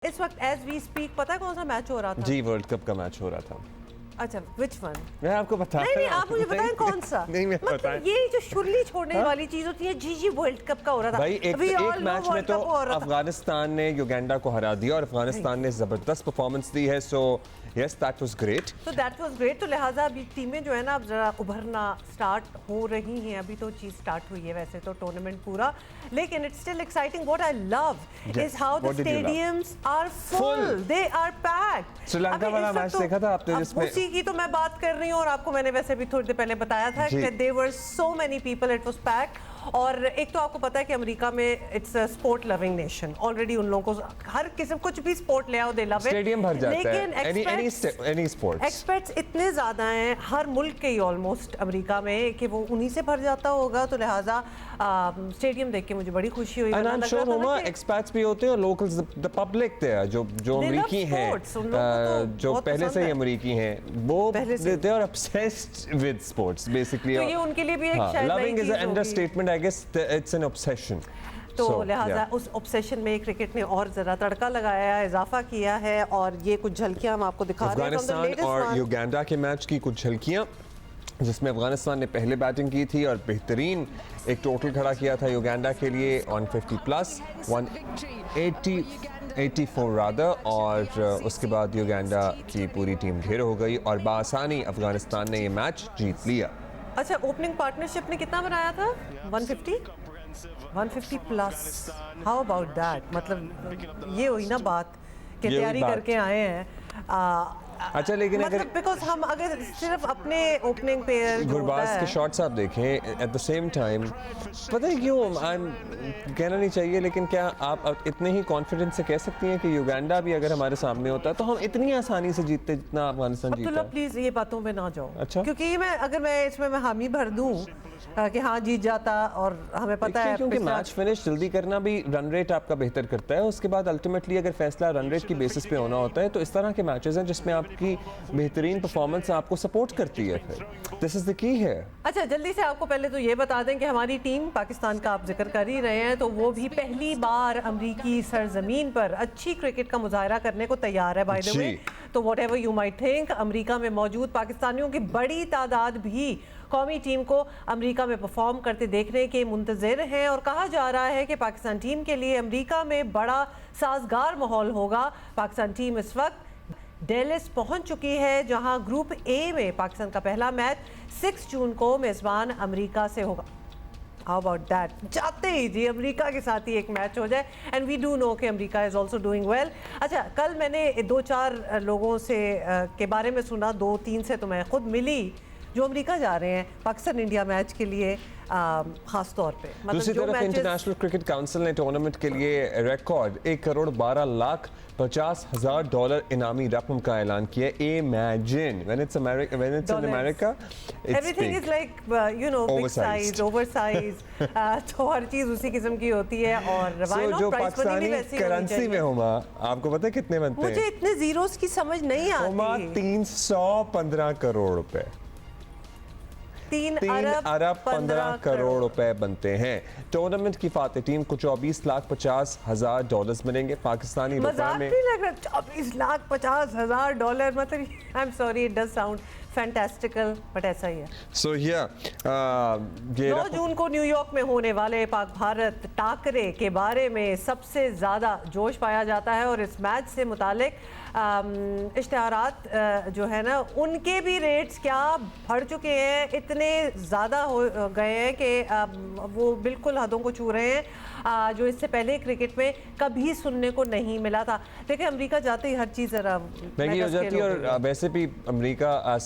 इस वक्त as we speak पता है कौन सा मैच हो रहा था? जी, वर्ल्ड कप का मैच हो रहा था। अच्छा, विच वन? मैं आपको बता नहीं, आप मुझे बताएं कौन सा? नहीं, मैं मतलब ये जो शुरली छोड़ने वाली चीज होती है, जी वर्ल्ड कप का हो रहा था भाई। एक मैच में तो अफगानिस्तान ने युगांडा को हरा दिया और अफगानिस्तान ने जबरदस्त परफॉर्मेंस दी है। So yes, that was great. तो दैट वाज ग्रेट। तो लिहाजा अभी टीमें जो है ना अब जरा उभरना स्टार्ट हो रही हैं। अभी तो चीज स्टार्ट हुई है वैसे तो टूर्नामेंट पूरा, लेकिन it's still exciting. What I love is how the stadiums are full, they are packed. Sri Lanka वाला मैच देखा था आपने जिसमें? उसी की तो मैं बात कर रही हूँ और आपको मैंने वैसे भी थोड़ी देर पहले बताया था कि there were so many people, it was packed. और एक तो आपको पता है कि अमेरिका में it's a sport loving nation. Already उन लोगों को हर किस्म कुछ भी स्पोर्ट ले आओ दे लव इट, स्टेडियम भर जाता है। लेकिन एनी स्पोर्ट्स एक्सपर्ट्स इतने ज्यादा हैं हर मुल्क के ही ऑलमोस्ट अमेरिका में कि वो उन्हीं से भर जाता होगा। तो लिहाजा स्टेडियम देख के मुझे बड़ी खुशी हुई। एक्सपर्ट्स भी होते हैं और लोकल्स, द पब्लिक देयर जो अमेरिकी हैं, जो पहले से ही अमेरिकी हैं, वो they are obsessed with sports basically. तो ये उनके लिए भी एक शायद loving is an understatement, I guess it's an obsession. तो लिहाजा उस ऑब्सेशन में क्रिकेट ने और जरा तड़का लगाया है, इजाफा किया है। और ये कुछ झलकियां हम आपको दिखा रहे हैं अफगानिस्तान और युगांडा के मैच की कुछ झलकियां, जिसमें अफगानिस्तान ने पहले बैटिंग की थी और बेहतरीन एक टोटल खड़ा किया था युगांडा के लिए 150 प्लस 184 रादर। और उसके बाद युगांडा की पूरी टीम ढेर हो गई और बासानी अफगानिस्तान ने ये मैच जीत लिया। अच्छा, ओपनिंग पार्टनरशिप ने कितना बनाया था? 150 प्लस। How about that? मतलब ये हुई ना बात कि तैयारी करके आए हैं। अच्छा, लेकिन मतलब बिकॉज हम अगर सिर्फ अपने ओपनिंग पे गुरबाज के शॉट्स आप देखें एट द सेम टाइम, पता है क्यों कहना नहीं चाहिए, लेकिन क्या आप इतने ही कॉन्फिडेंस से कह सकती हैं कि युगांडा भी अगर हमारे सामने होता तो हम इतनी आसानी से जीतते जितना अफगानिस्तान जीता? अब्दुल्ला प्लीज ये बातों पे ना जाओ। अच्छा, क्योंकि मैं इसमें हामी भर दूं कि हाँ जीत जाता, और हमें पता है क्योंकि मैच फिनिश जल्दी करना भी रन रेट आपका बेहतर करता है। उसके बाद अल्टीमेटली अगर फैसला रन रेट की बेसिस पे होना होता है तो इस तरह के मैचेस हैं जिसमें आपकी बेहतरीन परफॉर्मेंस आपको सपोर्ट करती है। फिर दिस इज द की है। अच्छा, जल्दी से आपको पहले तो ये बता दें कि हमारी टीम पाकिस्तान का आप जिक्र कर ही रहे हैं, तो वो भी पहली बार अमरीकी सरजमीन पर अच्छी क्रिकेट का मुजाहरा करने को तैयार है। बाय द वे, तो whatever you might think, अमरीका में मौजूद पाकिस्तानियों की बड़ी तादाद भी कौमी टीम को अमेरिका में परफॉर्म करते देखने के मुंतज़िर हैं। और कहा जा रहा है कि पाकिस्तान टीम के लिए अमेरिका में बड़ा साजगार माहौल होगा। पाकिस्तान टीम इस वक्त डेलिस पहुंच चुकी है, जहां ग्रुप ए में पाकिस्तान का पहला मैच 6 जून को मेज़बान अमेरिका से होगा। How about that? चाहते ही जी अमेरिका के साथ ही एक मैच हो जाए, एंड वी डू नो कि America is also doing well. अच्छा, कल मैंने 2-4 लोगों से के बारे में सुना, 2-3 से तो मैं खुद मिली, जो अमेरिका जा रहे हैं पाकिस्तान इंडिया मैच के लिए खास तौर पे। मतलब दूसरी तरफ इंटरनेशनल क्रिकेट काउंसिल ने टूर्नामेंट के लिए रिकॉर्ड $1,12,50,000 इनामी रकम का ऐलान किया। Imagine when it's America, everything is like you know big size, oversize. तो हर चीज उसी किस्म की होती है। और जो पाकिस्तानी करेंसी में होगा, आपको पता है कितने बनते हैं? मुझे इतने जीरोस की समझ नहीं आती। 315 करोड़ रुपए। 3 अरब 15 करोड़ रुपए बनते हैं। टूर्नामेंट की फातेह टीम को $24,50,000 मिलेंगे पाकिस्तानी रुपए में। नहीं लग रहा $24,50,000, मतलब I am sorry, it does sound fantastical, but ऐसा ही है। सो 9 जून को न्यूयॉर्क में होने वाले पाक भारत टाकरे के बारे में सबसे ज़्यादा जोश पाया जाता है, और इस मैच से मुतालिक इश्तिहारात जो है ना, उनके भी रेट्स क्या बढ़ चुके हैं, इतने ज़्यादा हो गए हैं कि वो बिल्कुल हदों को छू रहे हैं, जो इससे पहले क्रिकेट में कभी सुनने को नहीं मिला था। देखिए, अमेरिका जाते ही हर चीज़ ज़रा महंगी हो जाती है। और वैसे भी America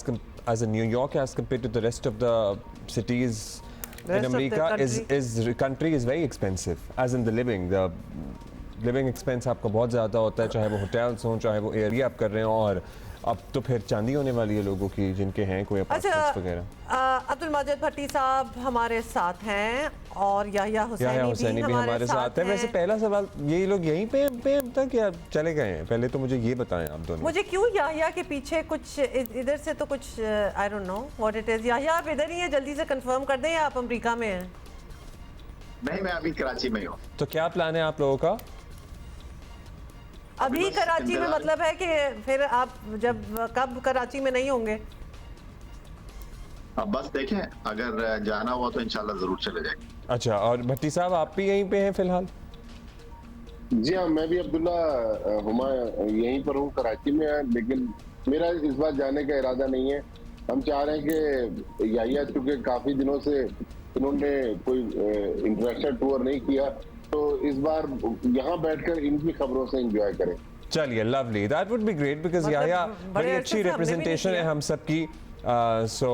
as a New York as compared to the rest of the cities in America country is very expensive, as in the living expense आपका बहुत ज़्यादा होता है, चाहे वो होटल्स हों, चाहे वो एरिया आप कर रहे हो। और अब तो फिर चांदी होने वाली है लोगों की जिनके हैं कोई अपार्टमेंट्स वगैरह। अब्दुल माजिद भट्टी साहब हमारे साथ हैं, और याहिया हुसैनी भी हमारे साथ हैं। वैसे पहला सवाल, ये लोग यहीं पे अब तक या चले गए हैं? पहले तो मुझे ये बताएं आप दोनों। मुझे क्यों याहिया के पीछे कुछ इधर से तो कुछ I don't know what it is. Yahya, आप इधर ही हैं, जल्दी से कंफर्म कर दें, या आप अमेरिका में हैं? नहीं, मैं अभी कराची में हूँ। तो क्या प्लान है आप लोगों का? अभी बस कराची में इंतजार- मतलब है कि फिर आप जब कब कराची में नहीं होंगे? अब बस देखें, अगर जाना हुआ तो इंशाल्लाह जरूर चले जाएंगे। अच्छा, और भट्टी साहब आप भी यहीं पे हैं फिलहाल? जी हाँ, मैं भी अब्दुल्ला हुमा यहीं पर हूँ, कराची में है, लेकिन मेरा इस बार जाने का इरादा नहीं है। हम चाह रहे हैं कि याहिया चूंकि काफी दिनों से इन्होंने कोई इंटरनेशनल टूर नहीं किया, तो इस बार यहाँ बैठकर इनकी खबरों से एंजॉय करें। चलिए, lovely, that would be great because मतलब याया बड़े बड़ी अरसे अच्छी से हमने भी नहीं रिप्रेजेंटेशन है किया। हम सबकी। सो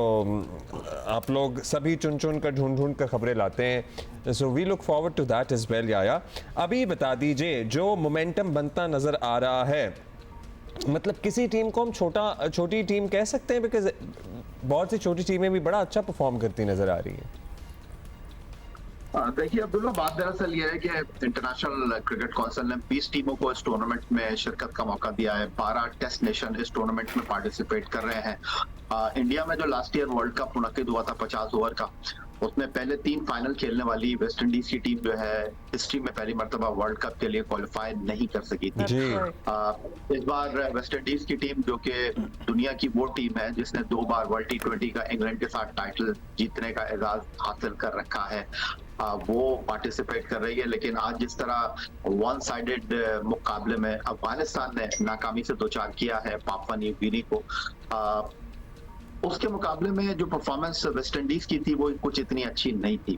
आप लोग सभी चुन चुन कर ढूंढ ढूंढ कर खबरें लाते हैं, so we look forward to that as well. याया, अभी बता दीजिए, जो मोमेंटम बनता नजर आ रहा है, मतलब किसी टीम को हम छोटी टीम कह सकते हैं, बिकॉज बहुत सी छोटी टीमें भी बड़ा अच्छा परफॉर्म करती नजर आ रही हैं। देखिए अब्दुल्ला, बात दरअसल ये है कि इंटरनेशनल क्रिकेट काउंसिल ने 20 टीमों को इस टूर्नामेंट में शिरकत का मौका दिया है। 12 टेस्ट नेशन इस टूर्नामेंट में पार्टिसिपेट कर रहे हैं। इंडिया में जो लास्ट ईयर वर्ल्ड कप मुनक्किद हुआ था 50 ओवर का, उसमें पहले 3 फाइनल खेलने वाली वेस्ट इंडीज की टीम जो है हिस्ट्री में पहली मर्तबा वर्ल्ड कप के लिए क्वालिफाई नहीं कर सकी थी। जी। इस बार वेस्ट इंडीज की टीम, जो कि दुनिया की वो टीम है जिसने 2 बार वर्ल्ड T20 का इंग्लैंड के साथ टाइटल जीतने का एजाज हासिल कर रखा है, वो पार्टिसिपेट कर रही है। लेकिन आज जिस तरह वन साइडेड मुकाबले में अफगानिस्तान ने नाकामी से दोचार किया है पापुआ न्यू गिनी को, उसके मुकाबले में जो परफॉर्मेंस वेस्ट इंडीज की थी वो कुछ इतनी अच्छी नहीं थी।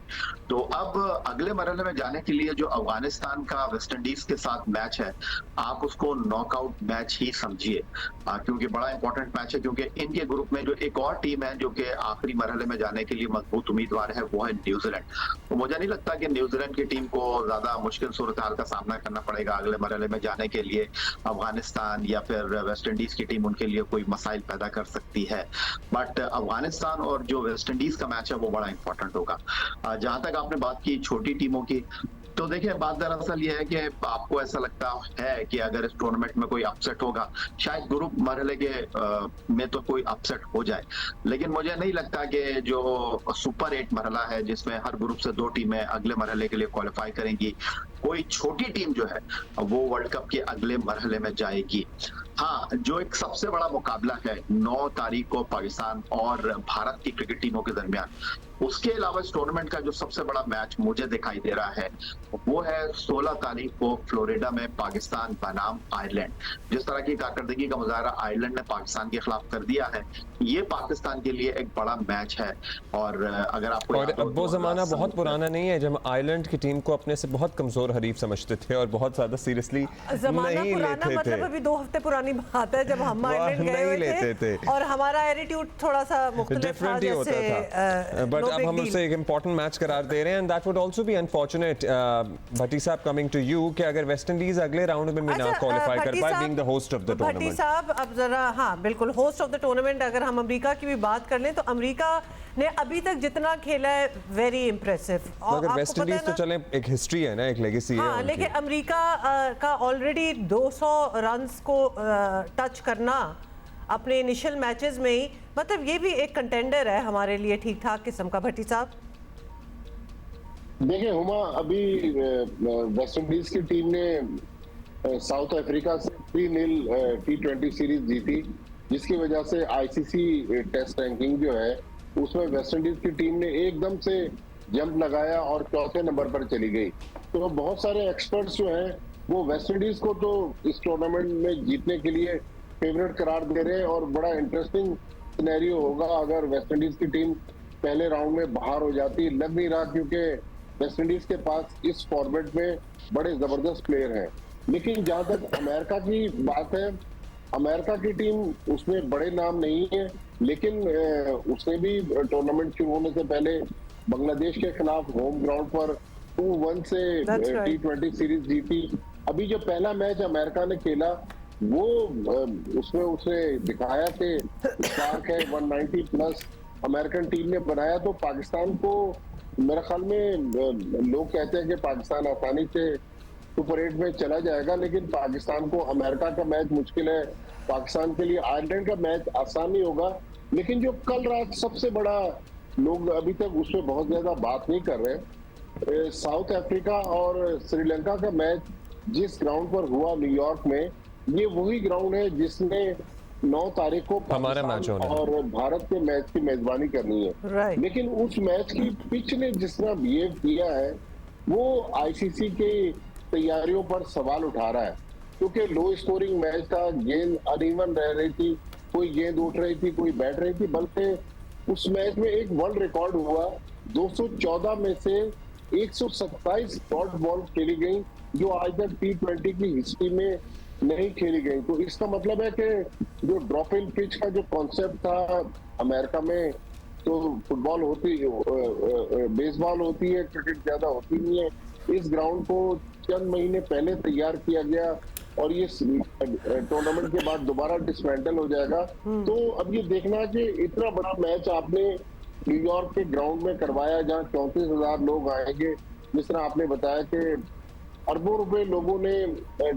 तो अब अगले मरहले में जाने के लिए जो अफगानिस्तान का वेस्ट इंडीज के साथ मैच है, आप उसको नॉकआउट मैच ही समझिए, क्योंकि बड़ा इंपॉर्टेंट मैच है। क्योंकि इनके ग्रुप में जो एक और टीम है जो कि आखिरी मरहले में जाने के लिए मजबूत उम्मीदवार है, वो है न्यूजीलैंड। तो मुझे नहीं लगता कि न्यूजीलैंड की टीम को ज्यादा मुश्किल सूरत हाल का सामना करना पड़ेगा अगले मरहले में जाने के लिए। अफगानिस्तान या फिर वेस्ट इंडीज की टीम उनके लिए कोई मसाइल पैदा कर सकती है, बट अफगानिस्तान और जो वेस्ट इंडीज का मैच है वो बड़ा इंपॉर्टेंट होगा। जहां तक आपने बात की छोटी टीमों की, तो देखिए बात दरअसल ये है कि आपको ऐसा लगता है कि अगर इस टूर्नामेंट में कोई अपसेट होगा, शायद ग्रुप मरहले के में तो कोई अपसेट हो जाए, लेकिन मुझे नहीं लगता कि जो सुपर 8 मरहला है जिसमें हर ग्रुप से 2 टीमें अगले मरहले के लिए क्वालिफाई करेंगी, कोई छोटी टीम जो है वो वर्ल्ड कप के अगले मरहले में जाएगी। हाँ, जो एक सबसे बड़ा मुकाबला है 9 तारीख को पाकिस्तान और भारत की क्रिकेट टीमों के दरमियान, उसके अलावा इस टूर्नामेंट का जो सबसे बड़ा मैच मुझे दिखाई दे रहा है वो है 16 तारीख को फ्लोरिडा में पाकिस्तान बनाम आयरलैंड। जिस तरह की कारकर्दगी का मुजाहरा आयरलैंड ने पाकिस्तान के खिलाफ कर दिया है, ये पाकिस्तान के लिए एक बड़ा मैच है। और अगर आपको और अब वो जमाना बहुत पुराना नहीं है जब आयरलैंड की टीम को अपने से बहुत कमजोर हरीफ समझते थे और बहुत ज्यादा सीरियसली नहीं लेते थे। मतलब अभी 2 हफ्ते पुरानी बात है जब हम आयरलैंड गए हुए लेते थे और हमारा एटीट्यूड थोड़ा सा मुख्तलिफ था, डिफरेंट ही होता था, बट अब हम उसे एक इंपॉर्टेंट मैच करार दे रहे हैं, and that would also be unfortunate. Bhatti साहब, कमिंग टू यू, कि अगर वेस्ट इंडीज अगले राउंड में भी ना क्वालिफाई कर पाए, being the host of the Bhatti tournament. साहब, अब जरा, हाँ बिल्कुल, होस्ट ऑफ द टूर्नामेंट, अगर हम अमेरिका की भी बात कर लें तो अमेरिका ने अभी तक जितना खेला है वेरी इंप्रेसिव। मगर वेस्ट इंडीज तो चले एक हिस्ट्री है ना, एक लेगेसी है। हाँ, लेकिन अमेरिका का ऑलरेडी 200 रन्स को टच करना अपने इनिशियल मैचेस में ही, मतलब ये भी एक कंटेंडर है हमारे लिए ठीक ठाक किस्म का। भट्टी साहब देखिए हुमा, अभी वेस्ट इंडीज की टीम ने साउथ अफ्रीका से 3-0 T20 सीरीज जीती, जिसकी वजह से आईसीसी टेस्ट रैंकिंग जो है उसमें वेस्ट इंडीज की टीम ने एकदम से जंप लगाया और चौथे नंबर पर चली गई। तो बहुत सारे एक्सपर्ट्स जो हैं वो वेस्ट इंडीज को तो इस टूर्नामेंट में जीतने के लिए फेवरेट करार दे रहे हैं, और बड़ा इंटरेस्टिंग सिनेरियो होगा अगर वेस्ट इंडीज की टीम पहले राउंड में बाहर हो जाती। लग नहीं रहा, क्योंकि वेस्ट इंडीज के पास इस फॉर्मेट में बड़े जबरदस्त प्लेयर हैं। लेकिन जहां तक अमेरिका की बात है, अमेरिका की टीम उसमें बड़े नाम नहीं है, लेकिन उसने भी टूर्नामेंट शुरू होने से पहले बांग्लादेश के खिलाफ होम ग्राउंड पर 2-1 से T20 सीरीज जीती। अभी जो पहला मैच अमेरिका ने खेला वो उसमें उसने दिखाया कि स्पार्क है, 190 प्लस अमेरिकन टीम ने बनाया। तो पाकिस्तान को मेरे ख्याल में लोग कहते हैं कि पाकिस्तान आसानी से सुपर 8 में चला जाएगा, लेकिन पाकिस्तान को अमेरिका का मैच मुश्किल है, पाकिस्तान के लिए आयरलैंड का मैच आसान नहीं होगा। लेकिन जो कल रात सबसे बड़ा, लोग अभी तक उस पर बहुत ज्यादा बात नहीं कर रहे, साउथ अफ्रीका और श्रीलंका का मैच जिस ग्राउंड पर हुआ न्यूयॉर्क में, ये वही ग्राउंड है जिसने 9 तारीख को हमारा मैच पाकिस्तान होना है। और भारत के मैच की मेजबानी करनी है। Right. लेकिन उस मैच की पिच ने जिस तरह बिहेव किया है, वो आईसीसी के तैयारियों पर सवाल उठा रहा है, क्योंकि लो स्कोरिंग मैच था, गेंद अनइवन रह रही थी, कोई गेंद उठ रही थी, कोई बैठ रही थी, बल्कि उस मैच में एक वर्ल्ड रिकॉर्ड हुआ, 214 में से 127 डॉट बॉल खेली गई, जो आज तक T20 की हिस्ट्री में नहीं खेली गई। तो इसका मतलब है कि जो ड्रॉप इन पिच का जो कॉन्सेप्ट था अमेरिका में, तो फुटबॉल होती, बेसबॉल होती है, क्रिकेट ज्यादा होती नहीं है, इस ग्राउंड को चंद महीने पहले तैयार किया गया और ये टूर्नामेंट के बाद दोबारा डिसमेंटल हो जाएगा। तो अब ये देखना है कि इतना बड़ा मैच आपने न्यूयॉर्क के ग्राउंड में करवाया, जहाँ 34,000 लोग आएंगे, जिस तरह आपने बताया कि अरबों रुपए लोगों ने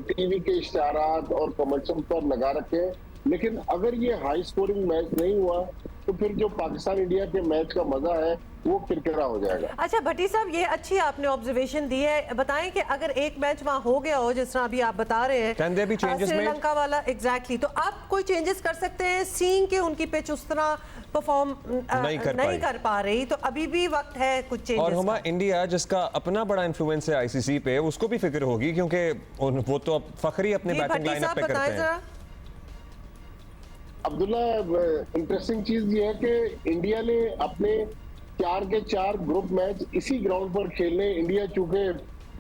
टीवी के इश्तारात और कमर्शियल पर लगा रखे हैं। लेकिन अगर ये हाई स्कोरिंग मैच नहीं हुआ, तो फिर जो पाकिस्तान इंडिया के मैच का मजा है वो किरकिरा हो जाएगा। अच्छा भट्टी साहब, ये अच्छी आपने ऑब्जर्वेशन दी है। बताएं कि अगर एक मैच वहां हो गया हो, जिस तरह अभी आप बता रहे हैं, Can there be changes made? Sri Lanka वाला, एग्जैक्टली, तो आप कोई चेंजेस कर सकते हैं, सीइंग के उनकी पिच उस तरह परफॉर्म नहीं कर पा रही, तो अभी भी वक्त है कुछ चेंजेस और हमारा इंडिया, जिसका अपना बड़ा इन्फ्लुएंस है आईसीसी पे, उसको भी फिक्र होगी, क्योंकि वो तो अब फखरी अपने बैटिंग लाइनअप पे करते हैं। अब्दुल्ला, इंटरेस्टिंग चीज ये है कि इंडिया ने अपने 4 के 4 ग्रुप मैच इसी ग्राउंड पर खेलने, इंडिया चूंकि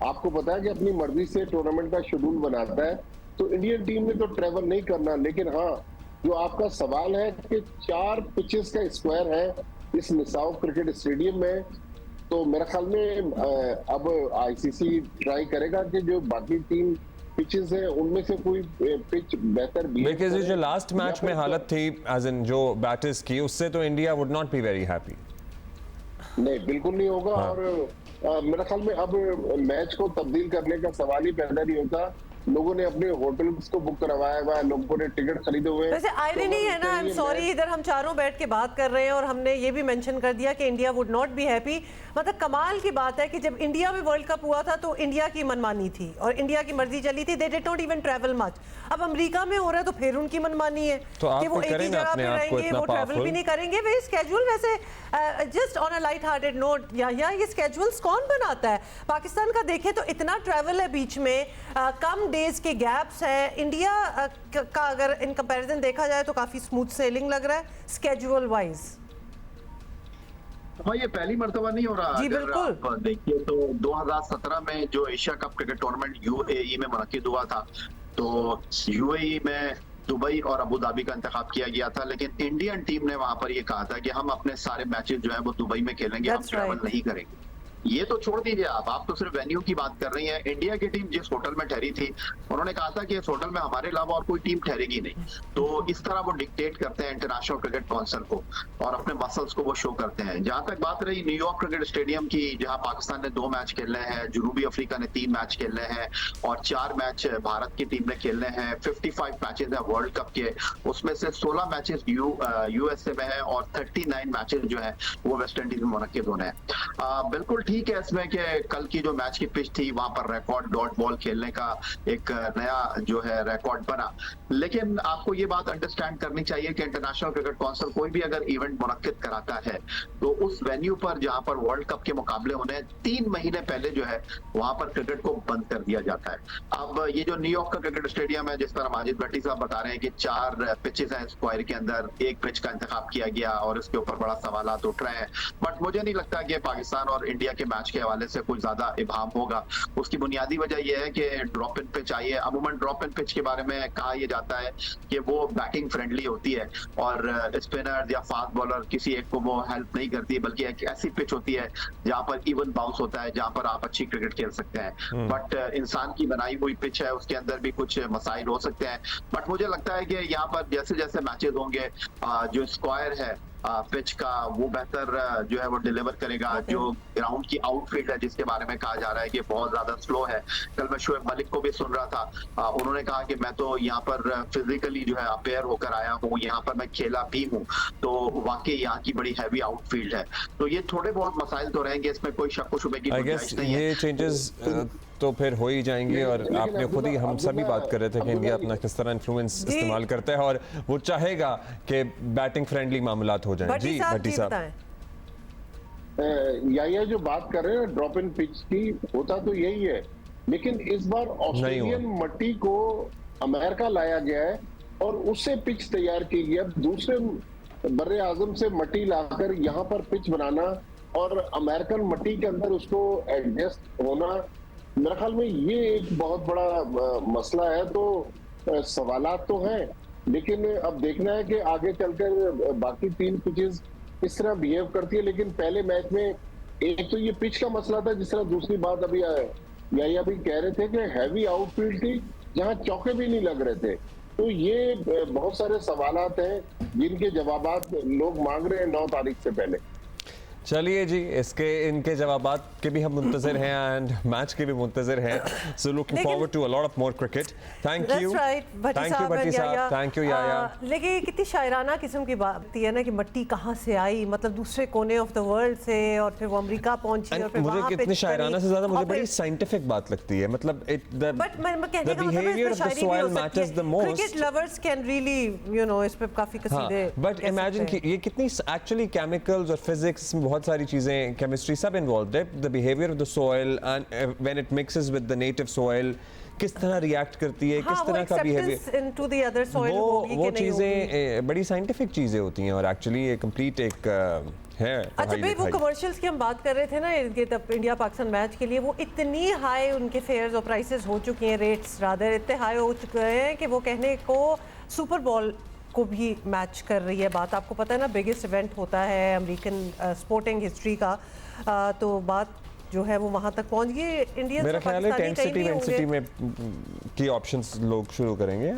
आपको पता है कि अपनी मर्जी से टूर्नामेंट का शेड्यूल बनाता है, तो इंडियन टीम ने तो ट्रेवल नहीं करना। लेकिन हाँ, जो आपका सवाल है कि 4 पिचेस का स्क्वायर है इस निसाव क्रिकेट स्टेडियम में, तो मेरे ख्याल में अब आईसीसी ट्राई करेगा कि जो बाकी 3 पिचेस है उनमें से कोई पिच बेहतर भी, बिकॉज़ जो लास्ट मैच में हालत थी एज इन जो बैटर्स की, उससे तो India would not be very happy. नहीं, बिल्कुल नहीं होगा। हाँ। और मेरे ख्याल में अब मैच को तब्दील करने का सवाल ही पैदा नहीं होता। लोगों ने अपने होटल्स को बुक करवाया हुआ है, लोगों ने टिकट खरीदे हुए हैं। वैसे आयरनी है ना, आई एम सॉरी, इधर हम चारों बैठ के बात कर रहे हैं और हमने ये भी मेंशन कर दिया कि India would not be happy. मतलब कमाल की बात है कि जब इंडिया में वर्ल्ड कप हुआ था तो इंडिया की मनमानी थी और इंडिया की मर्जी चली थी, they did not even travel much. अब अमेरिका में हो रहा है तो फिर उनकी मनमानी है तो कि वो एक ही जगह पे रहेंगे, वो ट्रैवल भी नहीं करेंगे। वे स्केड्यूल वैसे just on a light hearted note, या ये स्केड्यूल्स कौन बनाता है? पाकिस्तान का देखें तो इतना ट्रैवल है बीच में, कम डेज के गैप्स है। इंडिया का अगर इन कंपैरिजन देखा जाए तो काफी स्मूथ सेलिंग लग रहा है स्केड्यूल वाइज। हाँ, ये पहली मर्तबा नहीं हो रहा। जी, अगर बिल्कुल। आप देखिए तो 2017 में जो Asia cup cricket tournament UAE में मुनक्किद हुआ था, तो यूएई में दुबई और अबू धाबी का इंतखाब किया गया था, लेकिन इंडियन टीम ने वहां पर ये कहा था कि हम अपने सारे मैचेस जो है वो दुबई में खेलेंगे, हम That's ट्रैवल right. नहीं करेंगे। ये तो छोड़ दीजिए आप तो सिर्फ वेन्यू की बात कर रही हैं। इंडिया की टीम जिस होटल में ठहरी थी, उन्होंने कहा था कि इस होटल में हमारे अलावा और कोई टीम ठहरेगी नहीं। तो इस तरह वो डिक्टेट करते हैं इंटरनेशनल क्रिकेट काउंसिल को और अपने मसल्स को वो शो करते हैं। जहां तक बात रही न्यूयॉर्क क्रिकेट स्टेडियम की, जहां पाकिस्तान ने 2 मैच खेलने हैं, जनूबी अफ्रीका ने 3 मैच खेलने हैं और 4 मैच भारत की टीम ने खेलने हैं। 55 मैचेस है वर्ल्ड कप के, उसमें से 16 मैचेस यूएसए में है और 39 मैचेस जो है वो वेस्ट इंडीज में मुनक्किद होने हैं। बिल्कुल ठीक है इसमें कि कल की जो मैच की पिच थी वहां पर रिकॉर्ड डॉट बॉल खेलने का एक नया जो है रिकॉर्ड बना, लेकिन आपको ये बात अंडरस्टैंड करनी चाहिए कि इंटरनेशनल क्रिकेट काउंसिल कोई भी अगर इवेंट मुनक्किद कराता है तो उस वेन्यू पर जहां पर वर्ल्ड कप के मुकाबले होने 3 महीने पहले जो है वहां पर क्रिकेट को बंद कर दिया जाता है। अब ये जो न्यूयॉर्क का क्रिकेट स्टेडियम है, जिस तरह माजिद भट्टी साहब बता रहे हैं कि 4 पिचेस हैं स्क्वायर के अंदर, एक पिच का इंतखाब किया गया और इसके ऊपर बड़ा सवालात उठ रहे हैं, बट मुझे नहीं लगता कि पाकिस्तान और इंडिया के मैच के हवाले से कोई ज्यादा इबाम होगा। उसकी बुनियादी वजह यह है कि ड्रॉप इन पिच आई है। अमूमन ड्रॉप इन पिच के बारे में कहा यह जाता है कि वो बैटिंग फ्रेंडली होती है और स्पिनर या फास्ट बॉलर किसी एक को वो हेल्प नहीं करती, बल्कि एक ऐसी पिच होती है जहां पर इवन बाउंस होता है, जहां पर आप अच्छी क्रिकेट खेल सकते हैं। बट इंसान की बनाई हुई पिच है, उसके अंदर भी कुछ मसाइल हो सकते हैं। बट मुझे लगता है कि यहाँ पर जैसे जैसे मैचेस होंगे, जो स्क्वायर है पिच का वो बेहतर जो है वो डिलीवर करेगा। जो ग्राउंड की आउटफील्ड है जिसके बारे में कहा जा रहा है कि बहुत ज्यादा स्लो है, कल मैं शोएब मलिक को भी सुन रहा था, उन्होंने कहा कि मैं तो यहाँ पर फिजिकली जो है अपेयर होकर आया हूँ, यहाँ पर मैं खेला भी हूँ, तो वाकई यहाँ की बड़ी हैवी आउटफील्ड है। तो ये थोड़े बहुत मसाइल तो रहेंगे, इसमें कोई शक व शुबे की गुंजाइश नहीं है। ये चेंजेस तो फिर हो ही जाएंगे। और लेकिन आपने खुद ही, हम सभी बात कर रहे थे कि इंडिया अब्दुल्ला, अपना किस तरह इन्फ्लुएंस जी। इस्तेमाल करता है और वो चाहेगा कि बैटिंग फ्रेंडली मामलात हो जाएं। भट्टी जी साहब भट्टी जी साहब, बताएं। या जो बात कर रहे हैं ड्रॉप इन पिच की, होता तो यही है, लेकिन इस बार ऑस्ट्रेलियन मट्टी को अमेरिका लाया गया है और उससे पिच तैयार की गई है। दूसरे बर्रे आजम से मट्टी लाकर यहाँ पर पिच बनाना और अमेरिकन मट्टी के अंदर उसको एडजस्ट होना, मेरे ख्याल में ये एक बहुत बड़ा मसला है। तो सवालात तो हैं, लेकिन अब देखना है कि आगे चलकर बाकी 3 पिचेस किस तरह बिहेव करती है। लेकिन पहले मैच में एक तो ये पिच का मसला था, जिस तरह दूसरी बात अभी या भी कह रहे थे कि हैवी आउटफील्ड थी जहां चौके भी नहीं लग रहे थे। तो ये बहुत सारे सवालात हैं जिनके जवाबात लोग मांग रहे हैं 9 तारीख से पहले। चलिए जी, इनके जवाबात के भी हम मुंतजर हैं एंड मैच के भी मुंतजर हैं। So looking forward to a lot of more cricket. Thank you Bhatti साहब, थैंक यू याया। लेकिन ये कितनी शायराना किस्म की बात है ना कि मट्टी कहाँ से आई, मतलब दूसरे कोने ऑफ द वर्ल्ड से, और फिर वो अमेरिका पहुंची और फिर मुझे वहाँ कितनी पे शायराना से ज्यादा मुझे बड़ी साइंटिफिक बात लगती है। मतलब बट मैं कहने the का मतलब है behavior इसमें of the शायरी भी soil हो सकती matters है। the most. Cricket lovers can really इस पे काफी कसीदे बट इमेजिन कि ये कितनी एक्चुअली केमिकल्स और फिजिक्स में बहुत सारी चीजें, केमिस्ट्री सब इन्वॉल्व है। The behaviour of the soil and when it mixes with the native soil, किस तरह रिएक्ट करती है, किस तरह का behaviour, into the other soil वो चीजें बड़ी साइंटिफिक चीजें होती हैं। और एक्चुअली ये कंप्लीट एक है। अच्छा भाई, वो कमर्शियल्स की हम बात कर रहे थे ना इनके, तब इंडिया पाकिस्तान मैच के लिए वो इतनी हाई उनके फेयर्स और प्राइसेस हो चुकी हैं, रेट्स रादर इतने हाई हो चुके हैं कि वो कहने को सुपर बॉल को भी मैच कर रही है बात। आपको पता है ना, बिगेस्ट इवेंट होता है अमेरिकन स्पोर्टिंग हिस्ट्री का, तो बात जो है वो वहां तक पहुंच गई। इंडियंस मेरा ख्याल है टेंट सिटी में की ऑप्शंस लोग शुरू करेंगे।